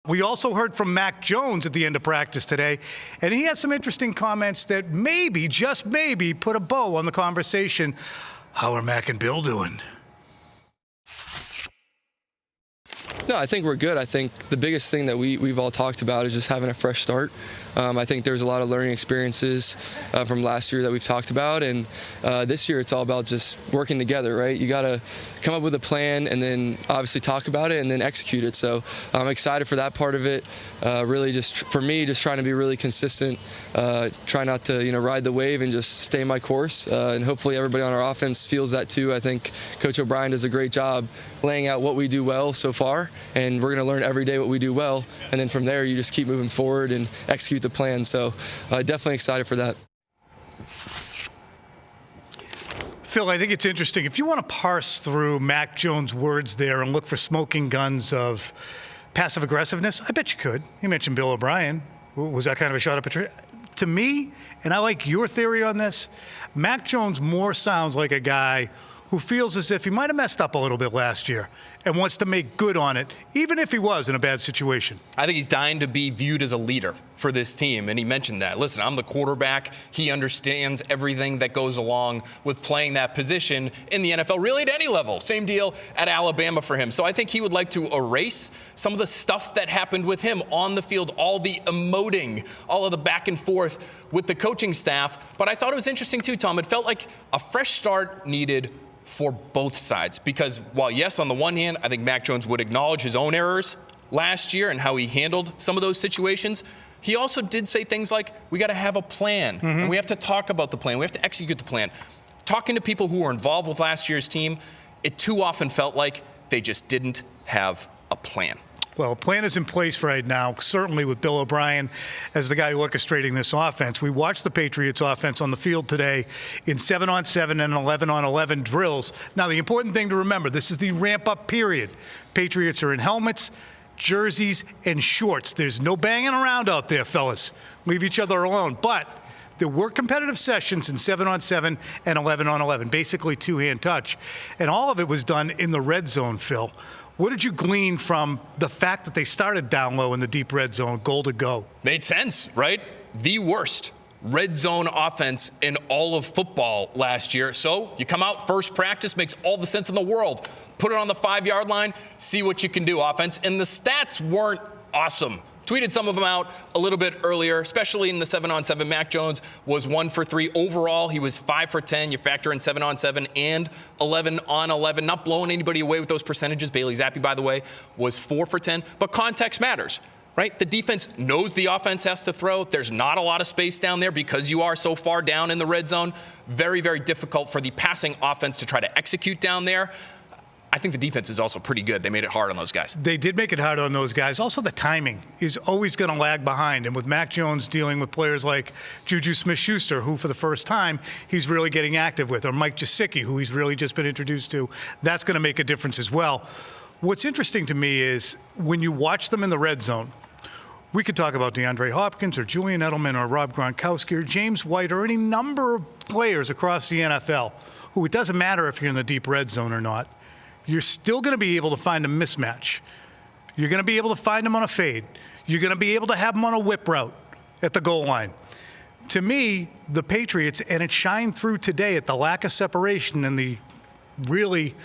We also heard from Mac Jones at the end of practice today, and he had some interesting comments that maybe, just maybe, put a bow on the conversation. How are Mac and Bill doing? No, I think we're good. I think the biggest thing that we've all talked about is just having a fresh start. I think there's a lot of learning experiences from last year that we've talked about, and this year it's all about just working together, right? You got to come up with a plan and then obviously talk about it and then execute it. So I'm excited for that part of it. Really just, for me, just trying to be really consistent, try not to, ride the wave and just stay my course. And hopefully everybody on our offense feels that too. I think Coach O'Brien does a great job laying out what we do well so far, and we're going to learn every day what we do well, and then from there you just keep moving forward and execute the plan. So definitely excited for that. Phil, I think it's interesting. If you want to parse through Mac Jones' words there and look for smoking guns of passive aggressiveness, I bet you could. He mentioned Bill O'Brien. Was that kind of a shot at Patriots? To me, and I like your theory on this, Mac Jones more sounds like a guy who feels as if he might have messed up a little bit last year and wants to make good on it, even if he was in a bad situation. I think he's dying to be viewed as a leader for this team, and he mentioned that. Listen, I'm the quarterback. He understands everything that goes along with playing that position in the NFL, really at any level. Same deal at Alabama for him. So I think he would like to erase some of the stuff that happened with him on the field, all the emoting, all of the back and forth with the coaching staff. But I thought it was interesting too, Tom. It felt like a fresh start needed for both sides, because while yes, on the one hand, I think Mac Jones would acknowledge his own errors last year and how he handled some of those situations, he also did say things like, we got to have a plan, and we have to talk about the plan, we have to execute the plan. Talking to people who were involved with last year's team, it too often felt like they just didn't have a plan. Well, a plan is in place right now, certainly with Bill O'Brien as the guy orchestrating this offense. We watched the Patriots offense on the field today in 7-on-7 and 11-on-11 drills. Now, the important thing to remember, this is the ramp-up period. Patriots are in helmets, jerseys, and shorts. There's no banging around out there, fellas. Leave each other alone. But there were competitive sessions in 7-on-7 and 11-on-11, basically two-hand touch. And all of it was done in the red zone, Phil. What did you glean from the fact that they started down low in the deep red zone, goal to go? Made sense, right? The worst red zone offense in all of football last year. So you come out first practice, makes all the sense in the world. Put it on the 5-yard line, see what you can do, offense. And the stats weren't awesome. Tweeted some of them out a little bit earlier, especially in the 7-on-7. Mac Jones was 1 for 3. Overall, he was 5 for 10. You factor in 7-on-7 and 11-on-11. Not blowing anybody away with those percentages. Bailey Zappi, by the way, was 4 for 10. But context matters, right? The defense knows the offense has to throw. There's not a lot of space down there because you are so far down in the red zone. Very, very difficult for the passing offense to try to execute down there. I think the defense is also pretty good. They made it hard on those guys. They did make it hard on those guys. Also, the timing is always going to lag behind. And with Mac Jones dealing with players like Juju Smith-Schuster, who for the first time he's really getting active with, or Mike Gesicki, who he's really just been introduced to, that's going to make a difference as well. What's interesting to me is when you watch them in the red zone, we could talk about DeAndre Hopkins or Julian Edelman or Rob Gronkowski or James White or any number of players across the NFL who it doesn't matter if you're in the deep red zone or not. You're still going to be able to find a mismatch. You're going to be able to find them on a fade. You're going to be able to have them on a whip route at the goal line. To me, the Patriots, and it shined through today at the lack of separation and the really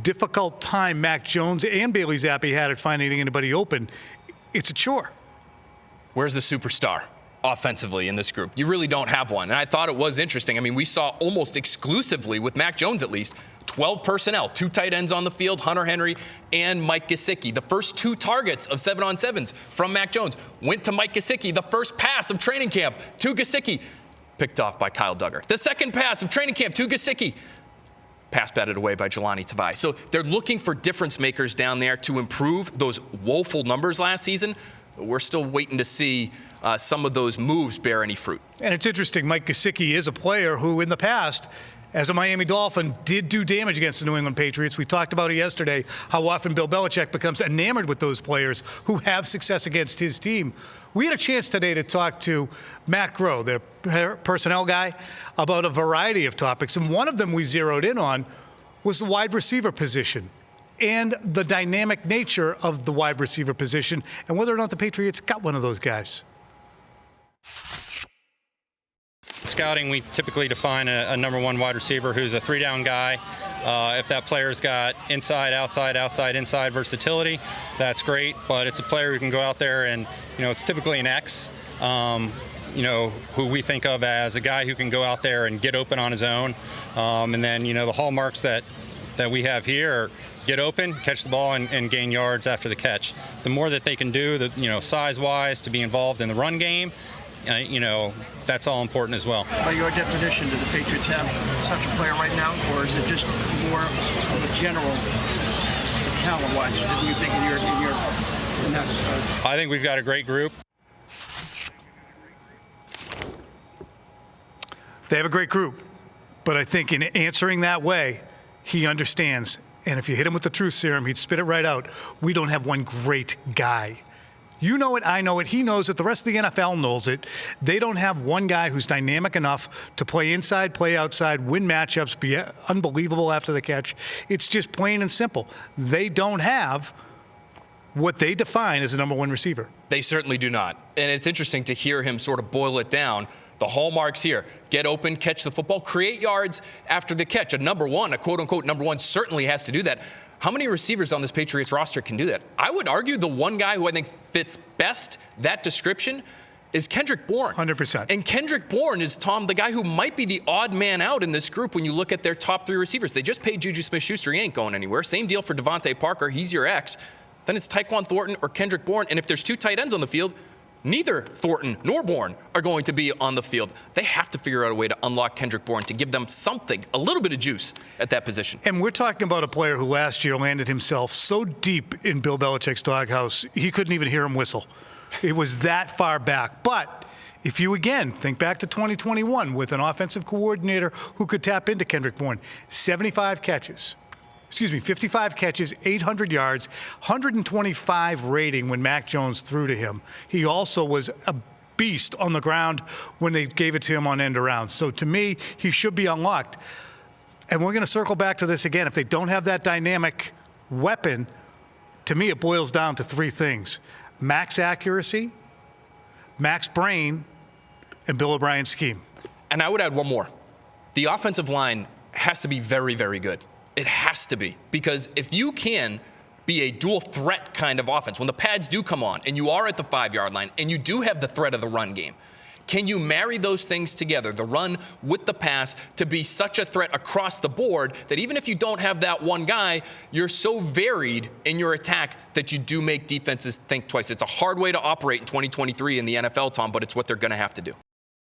difficult time Mac Jones and Bailey Zappi had at finding anybody open, it's a chore. Where's the superstar offensively in this group? You really don't have one. And I thought it was interesting. I mean, we saw almost exclusively, with Mac Jones at least, 12 personnel, 2 tight ends on the field, Hunter Henry and Mike Gesicki. The first 2 targets of 7-on-7s from Mac Jones went to Mike Gesicki. The first pass of training camp to Gesicki, picked off by Kyle Duggar. The second pass of training camp to Gesicki, pass batted away by Jelani Tavai. So they're looking for difference makers down there to improve those woeful numbers last season. We're still waiting to see some of those moves bear any fruit. And it's interesting, Mike Gesicki is a player who in the past, as a Miami Dolphin, did do damage against the New England Patriots. We talked about it yesterday, how often Bill Belichick becomes enamored with those players who have success against his team. We had a chance today to talk to Matt Groh, their personnel guy, about a variety of topics. And one of them we zeroed in on was the wide receiver position. and the dynamic nature of the wide receiver position and whether or not the Patriots got one of those guys. Scouting, we typically define a number one wide receiver who's a three-down guy. If that player's got inside, outside, outside, inside versatility, that's great. But it's a player who can go out there and, it's typically an X, who we think of as a guy who can go out there and get open on his own. And then, the hallmarks that we have here are get open, catch the ball, and gain yards after the catch. The more that they can do, size-wise, to be involved in the run game, that's all important as well. By your definition, do the Patriots have such a player right now, or is it just more of a general talent-wise? Do you think in that? I think we've got a great group. They have a great group, but I think in answering that way, he understands. And if you hit him with the truth serum, he'd spit it right out. We don't have one great guy. You know it, I know it, he knows it, the rest of the NFL knows it. They don't have one guy who's dynamic enough to play inside, play outside, win matchups, be unbelievable after the catch. It's just plain and simple. They don't have what they define as a number one receiver. They certainly do not. And it's interesting to hear him sort of boil it down. The hallmarks here: get open, catch the football, create yards after the catch. A quote-unquote number one, certainly has to do that. How many receivers on this Patriots roster can do that? I would argue the one guy who I think fits best that description is Kendrick Bourne. 100%. And Kendrick Bourne is, Tom, the guy who might be the odd man out in this group when you look at their top three receivers. They just paid Juju Smith-Schuster. He ain't going anywhere. Same deal for Devontae Parker. He's your ex. Then it's Tyquan Thornton or Kendrick Bourne. And if there's two tight ends on the field, neither Thornton nor Bourne are going to be on the field. They have to figure out a way to unlock Kendrick Bourne to give them something, a little bit of juice at that position. And we're talking about a player who last year landed himself so deep in Bill Belichick's doghouse, he couldn't even hear him whistle. It was that far back. But if you, again, think back to 2021 with an offensive coordinator who could tap into Kendrick Bourne, 55 catches, 800 yards, 125 rating when Mac Jones threw to him. He also was a beast on the ground when they gave it to him on end around. So to me, he should be unlocked. And we're going to circle back to this again. If they don't have that dynamic weapon, to me it boils down to three things: Mac's accuracy, Mac's brain, and Bill O'Brien's scheme. And I would add one more. The offensive line has to be very, very good. It has to be, because if you can be a dual threat kind of offense, when the pads do come on and you are at the 5-yard line and you do have the threat of the run game, can you marry those things together, the run with the pass, to be such a threat across the board that even if you don't have that one guy, you're so varied in your attack that you do make defenses think twice? It's a hard way to operate in 2023 in the NFL, Tom, but it's what they're going to have to do.